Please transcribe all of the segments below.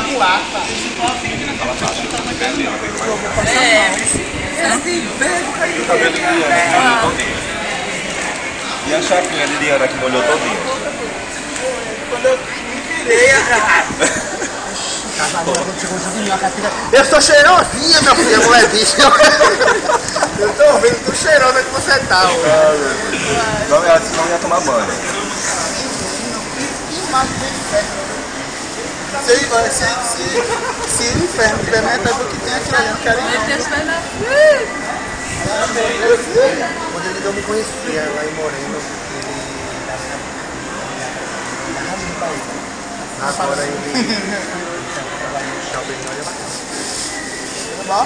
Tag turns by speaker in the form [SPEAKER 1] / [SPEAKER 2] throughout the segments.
[SPEAKER 1] mulata.
[SPEAKER 2] O cabelo de Diana molhou todinho. E a chapinha de Diana que molhou todinho.
[SPEAKER 1] Quando eu me virei, eu tô cheirosinha, meu filho, mulher bicho. Eu tô vendo tão cheirosa que você tá,
[SPEAKER 2] Não ia tomar banho.
[SPEAKER 1] Se o inferno tiver metade do que tem aqui, eu não quero ir. Quando ele não me conhecia lá em Moreno, agora ele trabalha no shopping, olha lá. Tudo bom?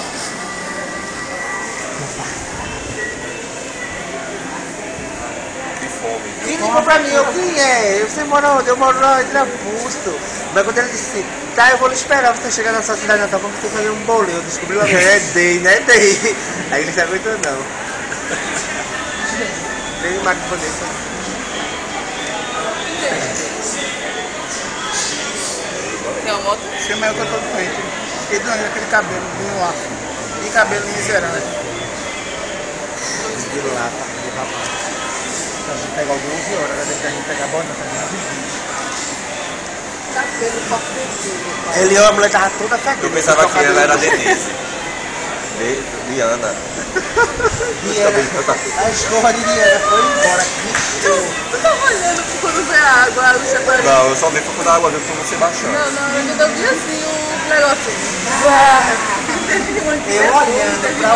[SPEAKER 2] Que fome.
[SPEAKER 1] Quem ligou pra mim? Quem é? Você mora onde? Eu moro lá em Augusto. Mas quando ele disse, tá, eu vou lhe esperar você chegar na sua cidade natal pra você fazer um bolinho. Eu descobri logo, é Day, né? Day. Aí ele não se aguentou não. Nem o Marco Vanessa.
[SPEAKER 3] Tem uma moto?
[SPEAKER 1] Você mais que eu tô doente. Fiquei doente com aquele cabelo vindo lá. Que cabelo miserável. De lá, tá? De rapaz. A gente pega algumas 11 horas, né? Deixa a gente pegar a bola, tá vendo? Ele e a mulher tava toda fedida.
[SPEAKER 2] Eu pensava que ela era Denise. Diana.
[SPEAKER 1] A escova de Diana foi embora.
[SPEAKER 3] Tu tava olhando quando vê a água, a luz apareceu.
[SPEAKER 2] Não, eu só dei pra cuidar da água junto com você baixando.
[SPEAKER 3] Não, eu ainda vi assim o negocinho.
[SPEAKER 1] Eu olhando pra a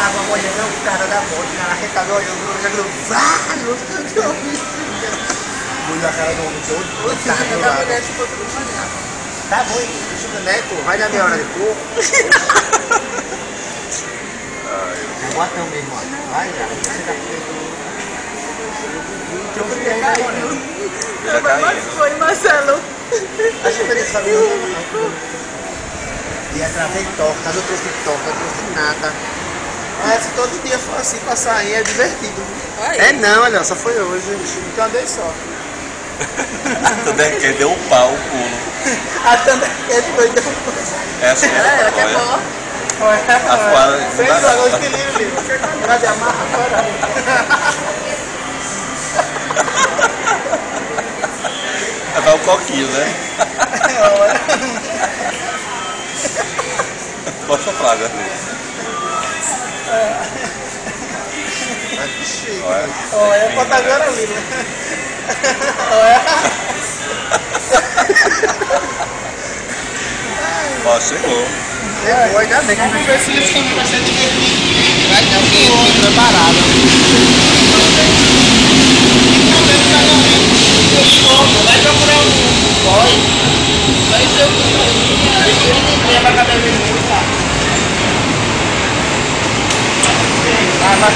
[SPEAKER 1] água, olhando o cara da moto, o cara arretado olhando, o cara gritando, muito a cara do homem todo. Tá bom, deixa o Neto, vai dar meia hora de pouco. Bota mesmo, vai já.
[SPEAKER 3] Mas foi, Marcelo.
[SPEAKER 1] A diferença sabe e através de torta, não trouxe torta, não trouxe nada. Mas se todo dia for assim pra sair é divertido. É não, olha, só foi hoje. Então andei só.
[SPEAKER 2] A Thundercat deu um pau, um pulo.
[SPEAKER 1] A Thundercat foi deu um pulo.
[SPEAKER 2] É assim,
[SPEAKER 3] Ela quer falar?
[SPEAKER 2] A foada
[SPEAKER 1] sem dragão de equilíbrio. Ela de amarra agora.
[SPEAKER 2] Vai dar um coquinho, né? Pode soprar, né?
[SPEAKER 1] Olha, pode agora ali, né? Olha.
[SPEAKER 2] Ó, chegou.
[SPEAKER 1] Chegou, ainda bem. Vamos ver se esse caminho vai ser divertido. Vai ter alguém preparado. Vai procurar um boy. Vai ser o que? Vai pra cabeça de muito. Ah, mas